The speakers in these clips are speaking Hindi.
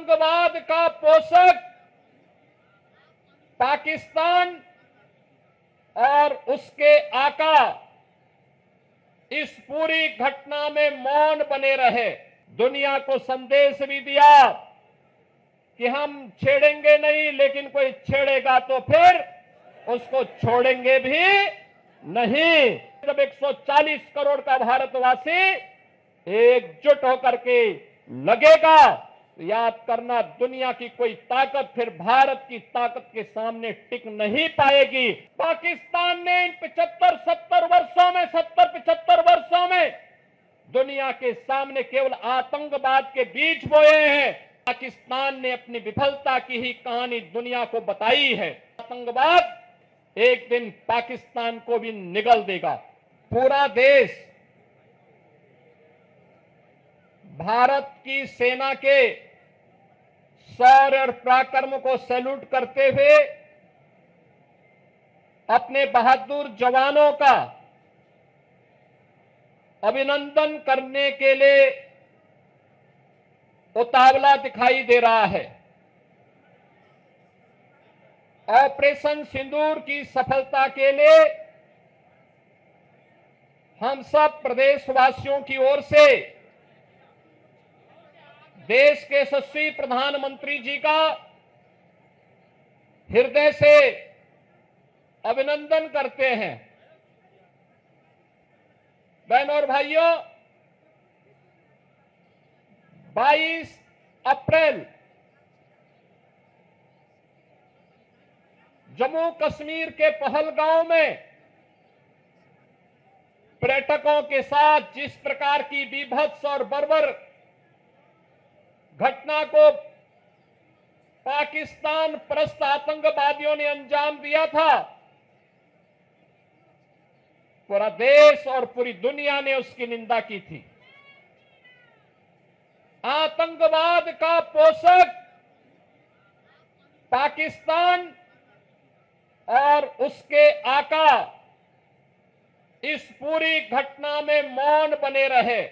आतंकवाद का पोषक पाकिस्तान और उसके आका इस पूरी घटना में मौन बने रहे। दुनिया को संदेश भी दिया कि हम छेड़ेंगे नहीं, लेकिन कोई छेड़ेगा तो फिर उसको छोड़ेंगे भी नहीं। जब 140 करोड़ का भारतवासी एकजुट होकर के लगेगा, तो याद करना, दुनिया की कोई ताकत फिर भारत की ताकत के सामने टिक नहीं पाएगी। पाकिस्तान ने इन 75 वर्षों में दुनिया के सामने केवल आतंकवाद के बीज बोए हैं। पाकिस्तान ने अपनी विफलता की ही कहानी दुनिया को बताई है। आतंकवाद एक दिन पाकिस्तान को भी निगल देगा। पूरा देश भारत की सेना के शौर्य और पराक्रम को सैल्यूट करते हुए अपने बहादुर जवानों का अभिनंदन करने के लिए उतावला दिखाई दे रहा है। ऑपरेशन सिंदूर की सफलता के लिए हम सब प्रदेशवासियों की ओर से देश के यशस्वी प्रधानमंत्री जी का हृदय से अभिनंदन करते हैं। बहनों और भाइयों, 22 अप्रैल जम्मू कश्मीर के पहलगांव में पर्यटकों के साथ जिस प्रकार की बीभत्स और बर्बर घटना को पाकिस्तान परस्त आतंकवादियों ने अंजाम दिया था, पूरा देश और पूरी दुनिया ने उसकी निंदा की थी। आतंकवाद का पोषक पाकिस्तान और उसके आका इस पूरी घटना में मौन बने रहे।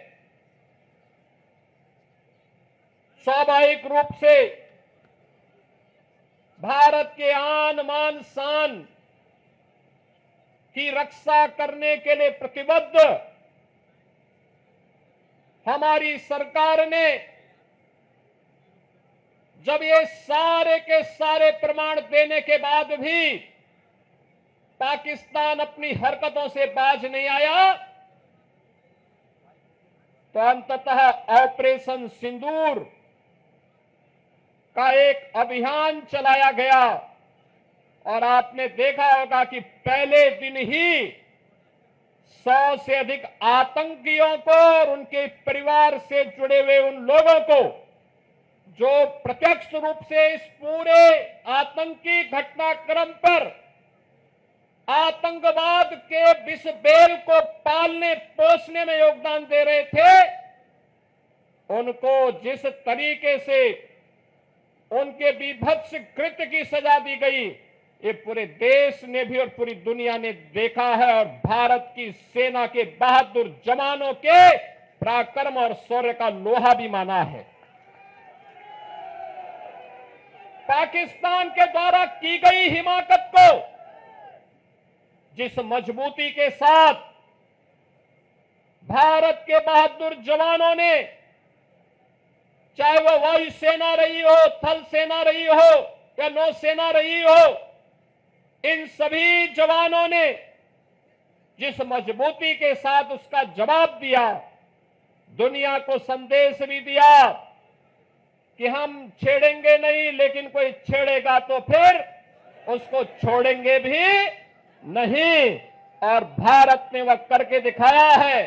स्वाभाविक रूप से भारत के आन मान शान की रक्षा करने के लिए प्रतिबद्ध हमारी सरकार ने जब ये सारे के सारे प्रमाण देने के बाद भी पाकिस्तान अपनी हरकतों से बाज नहीं आया, तो अंततः ऑपरेशन सिंदूर का एक अभियान चलाया गया और आपने देखा होगा कि पहले दिन ही 100 से अधिक आतंकियों को और उनके परिवार से जुड़े हुए उन लोगों को जो प्रत्यक्ष रूप से इस पूरे आतंकी घटनाक्रम पर आतंकवाद के विष बेल को पालने पोषने में योगदान दे रहे थे, उनको जिस तरीके से उनके बीभत्स कृत्य की सजा दी गई, ये पूरे देश ने भी और पूरी दुनिया ने देखा है और भारत की सेना के बहादुर जवानों के पराक्रम और शौर्य का लोहा भी माना है। पाकिस्तान के द्वारा की गई हिमाकत को जिस मजबूती के साथ भारत के बहादुर जवानों ने, चाहे वह वायुसेना रही हो, थल सेना रही हो या नौसेना रही हो, इन सभी जवानों ने जिस मजबूती के साथ उसका जवाब दिया, दुनिया को संदेश भी दिया कि हम छेड़ेंगे नहीं, लेकिन कोई छेड़ेगा तो फिर उसको छोड़ेंगे भी नहीं। और भारत ने वह करके दिखाया है,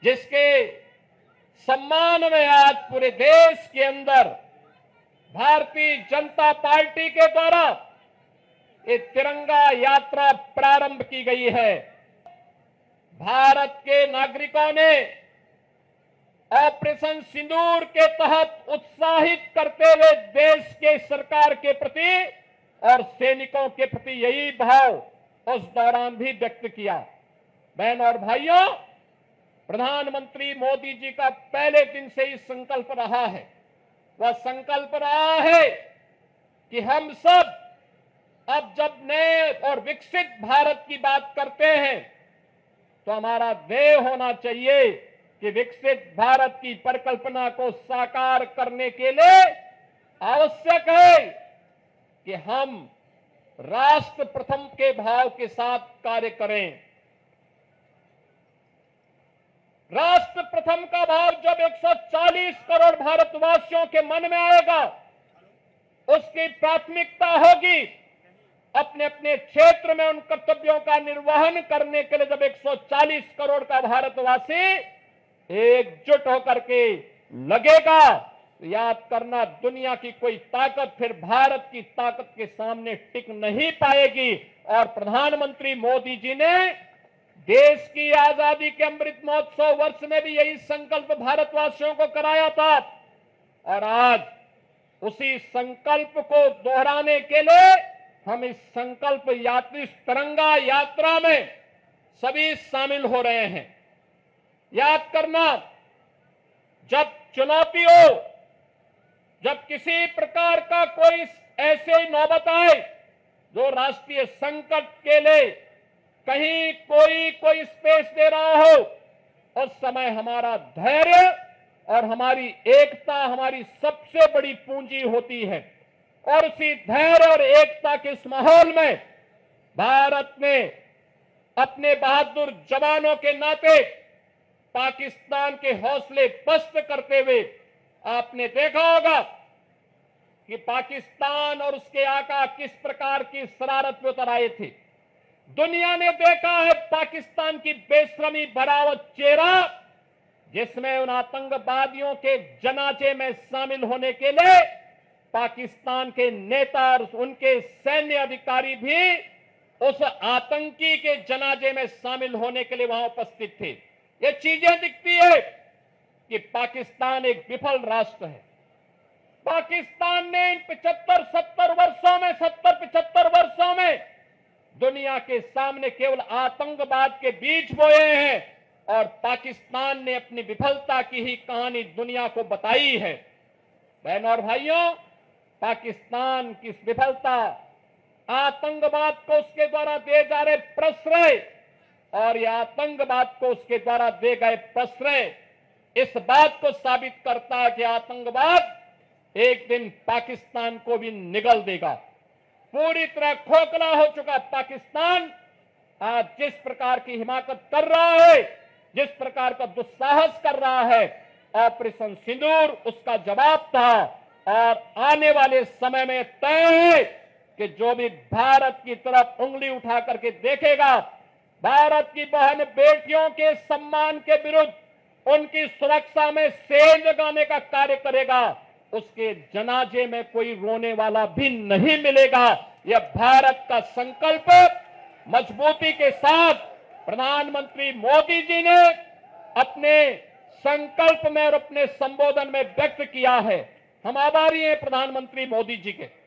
जिसके सम्मान में आज पूरे देश के अंदर भारतीय जनता पार्टी के द्वारा ये तिरंगा यात्रा प्रारंभ की गई है। भारत के नागरिकों ने ऑपरेशन सिंदूर के तहत उत्साहित करते हुए देश के सरकार के प्रति और सैनिकों के प्रति यही भाव उस दौरान भी व्यक्त किया। बहन और भाइयों, प्रधानमंत्री मोदी जी का पहले दिन से ही संकल्प रहा है वह संकल्प रहा है कि हम सब अब जब नए और विकसित भारत की बात करते हैं तो हमारा ध्येय होना चाहिए कि विकसित भारत की परिकल्पना को साकार करने के लिए आवश्यक है कि हम राष्ट्र प्रथम के भाव के साथ कार्य करें। राष्ट्र प्रथम का भाव जब 140 करोड़ भारतवासियों के मन में आएगा, उसकी प्राथमिकता होगी अपने अपने क्षेत्र में उन कर्तव्यों का निर्वहन करने के लिए। जब 140 करोड़ का भारतवासी एकजुट होकर के लगेगा, तो याद करना दुनिया की कोई ताकत फिर भारत की ताकत के सामने टिक नहीं पाएगी। और प्रधानमंत्री मोदी जी ने देश की आजादी के अमृत महोत्सव वर्ष में भी यही संकल्प भारतवासियों को कराया था। और आज उसी संकल्प को दोहराने के लिए हम इस संकल्प यात्री तिरंगा यात्रा में सभी शामिल हो रहे हैं। याद करना, जब चुनौती हो, जब किसी प्रकार का कोई ऐसे नौबत आए जो राष्ट्रीय संकट के लिए कहीं कोई स्पेस दे रहा हो, उस समय हमारा धैर्य और हमारी एकता हमारी सबसे बड़ी पूंजी होती है। और उसी धैर्य और एकता के इस माहौल में भारत ने अपने बहादुर जवानों के नाते पाकिस्तान के हौसले पस्त करते हुए, आपने देखा होगा कि पाकिस्तान और उसके आका किस प्रकार की शरारत में उतर आए थे। दुनिया ने देखा है पाकिस्तान की बेशर्मी भरा चेहरा, जिसमें उन आतंकवादियों के जनाजे में शामिल होने के लिए पाकिस्तान के नेता और उनके सैन्य अधिकारी भी उस आतंकी के जनाजे में शामिल होने के लिए वहां उपस्थित थे। ये चीजें दिखती है कि पाकिस्तान एक विफल राष्ट्र है। पाकिस्तान ने इन 75 वर्षों में दुनिया के सामने केवल आतंकवाद के बीज बोए हैं और पाकिस्तान ने अपनी विफलता की ही कहानी दुनिया को बताई है। बहनों और भाइयों, पाकिस्तान की विफलता, आतंकवाद को उसके द्वारा दिए जा रहे प्रश्रय और यह आतंकवाद को उसके द्वारा दिए गए प्रश्रय इस बात को साबित करता है कि आतंकवाद एक दिन पाकिस्तान को भी निगल देगा। पूरी तरह खोखला हो चुका पाकिस्तान आज जिस प्रकार की हिमाकत कर रहा है, जिस प्रकार का दुस्साहस कर रहा है, ऑपरेशन सिंदूर उसका जवाब था। और आने वाले समय में तय है कि जो भी भारत की तरफ उंगली उठा करके देखेगा, भारत की बहन बेटियों के सम्मान के विरुद्ध उनकी सुरक्षा में सेंध लगाने का कार्य करेगा, उसके जनाजे में कोई रोने वाला भी नहीं मिलेगा। यह भारत का संकल्प मजबूती के साथ प्रधानमंत्री मोदी जी ने अपने संकल्प में और अपने संबोधन में व्यक्त किया है। हम आभारी हैं प्रधानमंत्री मोदी जी के।